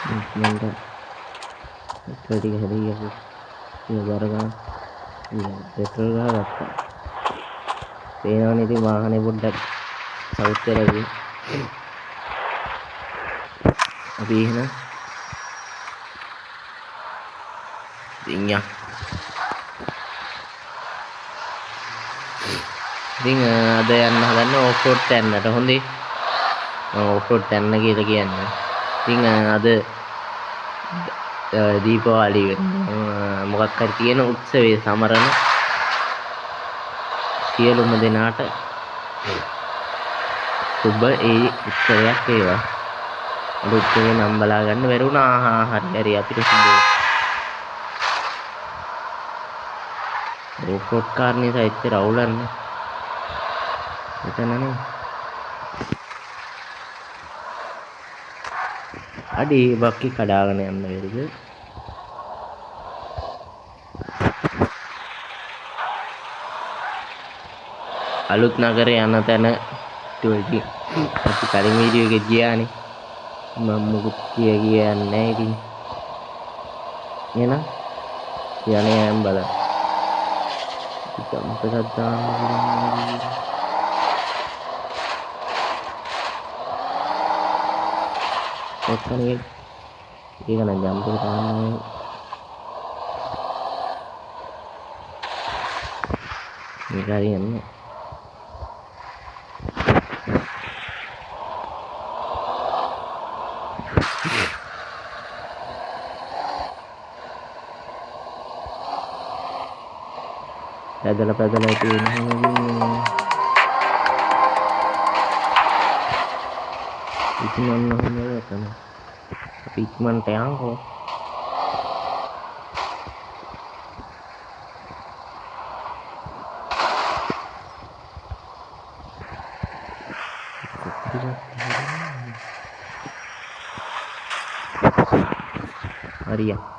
ඉක්මනට පෙට්‍රල් ටික හැදීලා ඉවර ගන්න. පෙට්‍රල් ගහගත්තා. පේනවනේ ඉතින් වාහනේ පොඩ්ඩක් සවුත් වෙලා ගිහින්. අපි එහෙනම් ඉතින් අද යන්න හදන්නේ ඕෆ් රෝඩ් තැන්නට. හොඳේ. ඕෆ් රෝඩ් තැන්න කියලා කියන්නේ. ඉතින් අද දීපාවලි මොකක් හරි තියෙන උත්සවයේ සමරන සියලුම දෙනාට සුබ උත්සවයක් වේවා. අද උත්සවේ නම් බලා ගන්න බැරුණා. හරි අපිට සුබ. ඕෆ් රෝඩ් කාරණේ සයිත් රවුලන්නේ. එතනනේ. අඩි බක්කි කඩාගෙන යන්න වේද? අලුත් නගරේ යන තැන අපි කලින් වීඩියෝ එකේ ගියානේ. මම මොකුත් කියන්නේ නැහැ ඉතින්. එහෙනම් යන්නේ යම් බලන්න. ජම්ප් එකක් දාන්න. ඔක්කොනේ ඒක නම් ජම්ප් එක දාන්න. මේක හරියන්නේ. පැදලා තියෙනවා. ඉක්මනට යන්න තමයි. අපි ඉක්මනට යන්කෝ. හරියා.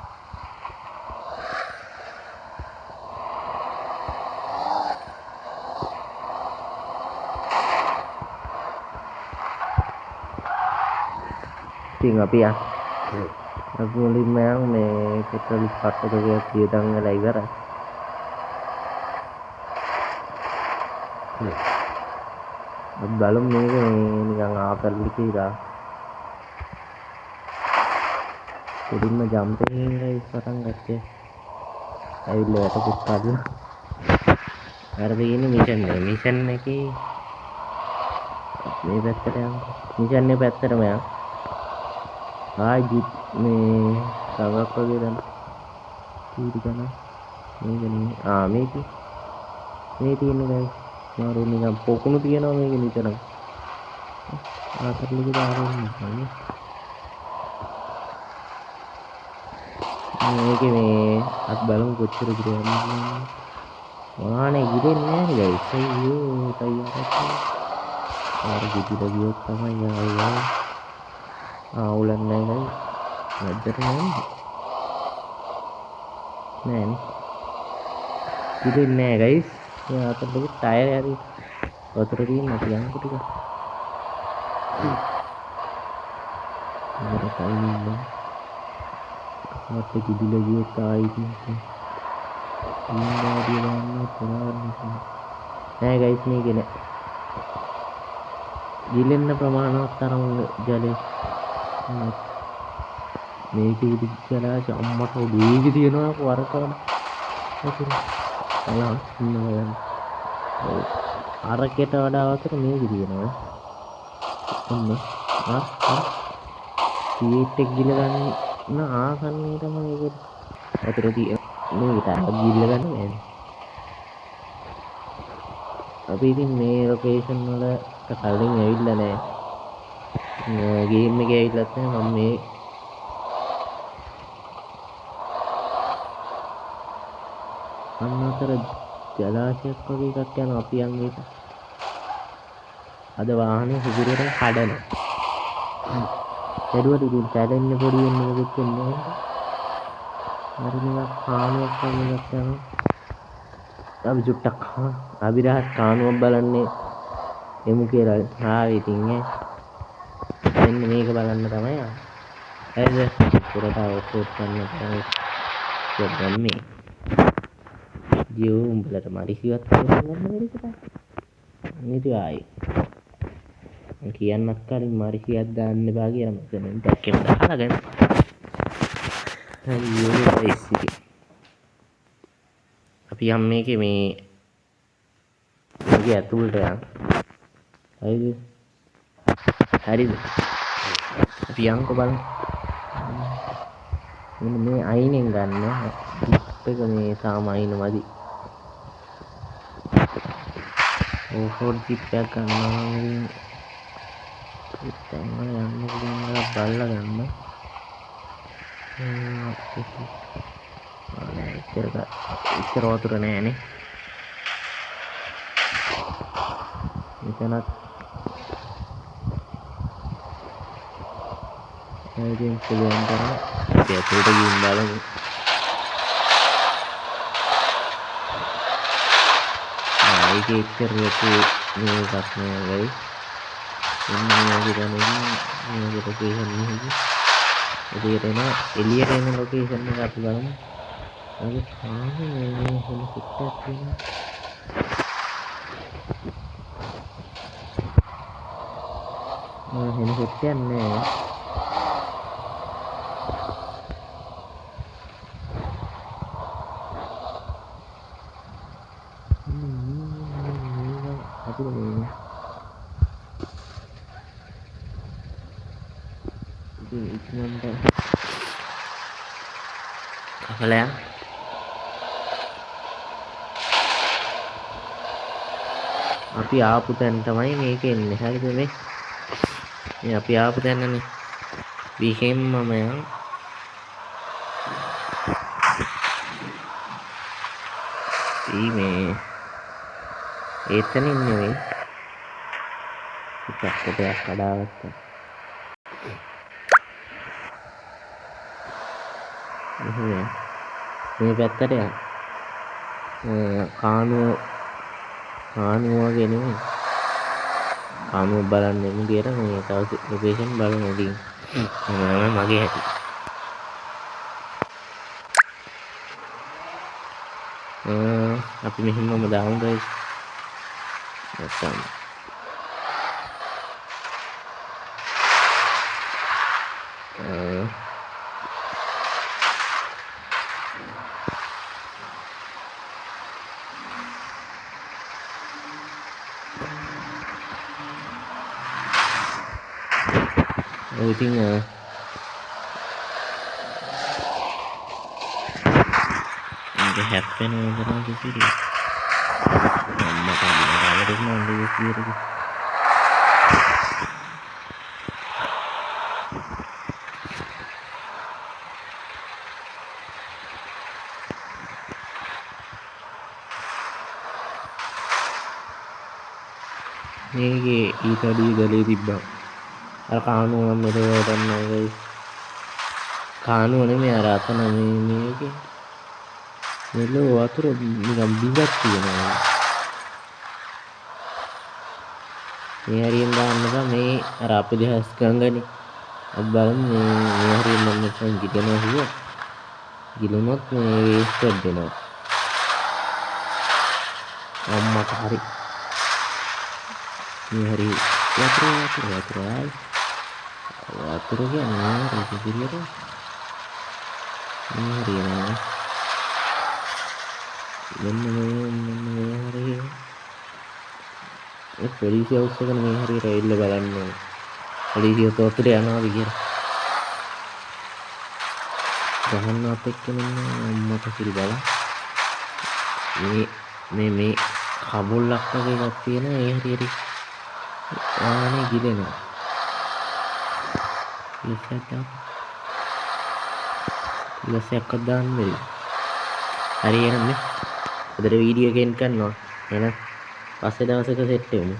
ඉතින් අපි මුලින්ම මේ පෙට්‍රල් පට්ටකයක් වියදම් වෙලා ඉවරයි. අපි බලමු මේක නිකන් ආකල්ලි කියලා. මුලින්ම ජම්ප් එකෙන් ගයිස් පටන් ගත්තේ. ඇවිල්ලා යටපොත් කාලා. අර දෙන්නේ මිෂන් එකේ මේ පැත්තට යන්න. මිෂන් එක පැත්තටම යන්න. ජීප් මේ සවක් වගේ දැන් කීටි ගන්න මේක මේ තියෙන දැන් මාරු නිකන් පොකුණු තියෙනවා මේක නිතරම ආතරලික දාගෙන මේකේ මේ අත් බලමු කොච්චර දුර යන්නේ වාහනේ ගිරෙන්නේ නැහැ නේද ගයිස් අයියෝ තයියරට ආර ගිහිලා ගියොත් තමයි ආවේ උලන් නැහැ නැද්දට නෑ ඉතින් නෑ ගයිස් මේ අතට ටයර් හරි වතුර තියෙන අපි යනකොට ටික මට කයින් මට කිදිලා ගියොත් ආයි ඉන්නාදී ගන්න පුරාන්න නෑ ගයිස් මේක නෑ ගිලෙන්න ප්‍රමාණවත් තරම් ජලය මේක ඉතිරිච්චලා අම්මට වේග තියෙනවා වරකවල අරකට වඩා අවතර මේක තියෙනවා ඔන්න සීට් එක ගිල ගන්න ආසන්නයේ තමයි ඒක වතුර තියෙන මේකට ගිල ගන්න නෑ අපි ඉතින් මේ ලොකේෂන් වල කලින් ඇවිල්ලා නෑ ගේම් එකේ ඇවිල්ලත් නෑ මම මේ අන්නතර ජලාශයක් වගේ එකක් යන අපි යන්නේ ඒක අද වාහනේ සුදුරට කඩන එළුවට ඉතින් කැඩෙන්නේ පොඩි වෙන්නේ මොකද වෙන්නේ හරි නිකන් කානුවක් වගේ එකක් යනවා අපි චුට්ටක් අභිරහස් කානුවක් බලන්නේ එමු කියලා ආවේ ඉතින් මෙන්න මේක බලන්න තමයි හරිද? පුරට අවුට් කරන්න තමයි මේ ජීව උඹලට මරිසිවත් කරන්න බැරි පුතා. නිදි ආයි. මම කියන්නත් කලින් මරිසියක් දාන්න එපා කියලා මම කමෙන්ට් එකක් දාලා ගන්න. අයියෝ ඉස්සි. අපි යම් මේකේ මේකේ ඇතුළට යන්න. හරිද? හරිද? අපි යන්කෝ බලන්න. මේ අයිනෙන් ගන්න එක මේ තාම අයින මදි. ඕෆෝඩ් චිප් එකක් ගන්නවා නම් ඉතින් යන්න පුළුවන් බලලා ගන්න. ඉතර වතුර නෑනේ. මෙතනත් ඉතින් පුළුවන් තරම් අපි ඇතුළට ගිහින් බලමු. ඒකේ එච්චර ලොකු මේකක් නෑ වෙයි. මේක ලොකේෂන් නෙවෙයි. එළියට එන ලොකේෂන් එක අපි බලමු. ඒක තාමේ මේ හොල පිටක් තියෙනවා. එහෙම හිටියන්නේ නෑ. Kalian අපි ආපු තැන තමයි මේක එන්නේ. හරිද මේ අපි ආපු තැනනේ. විහෙම්මම යන් මේ එතනින් නෙවෙයි. චක්කටයක් කඩාගත්තා. මේ පැත්තට යන්න. කානුව වගේ නෙමෙයි. කානුව බලන්න එමු කියලා මේ තව ලොකේෂන් බලමු ඉතින්. මම මගේ හැටි. අපි මෙහෙමම දාමු guys. නැත්තම් ඉතින් මේක හැප්පෙන වෙනවා කිසිදු අම්මට අරගෙන නෑ කියෙන්නේ. මේකේ ඊට වැඩි ගලේ තිබ්බා. අර කානුව නම් මෙතන ගන්න guys. කානුව නෙමෙයි අර අතන මේකේ මෙලෝ වතුර නිකන් බිඳක් තියෙනවා. මේ හරියෙන් දාන්න බෑ. මේ අර අපේ දහස් ගංගනේ. අපි බලමු මේ හරියෙන් නම් නැත්නම් ගිලනවා කිව්වා. ගිලුනොත් මේ වේස්ට් වෙනවා. අම්මට හරි. මේ හරි වතුර ආයි. වතුර කියන්නේ මේක පිළියෙල. මේ හරියනවා. මෙන්න මේ හරිය. ඒ පොලිසිය හවුස් එක මේ හරියට ඇවිල්ලා බලන්න ඕනේ. පොලිසිය තොත්තට යනවා කියලා. ගහන්නත් එක්ක මෙන්න අම්මට සිරි බලන්න. මේ කබුල්ලක් වගේ එකක් තියෙන ඒ හරියට ආනේ ගිලෙනවා. ඉස්සෙක්ක දාන්න බැරි. හරි එහෙනම් මේ අදට වීඩියෝ එකෙන් කරනවා. එහෙනම් පස්සේ දවසක සෙට් වෙමු.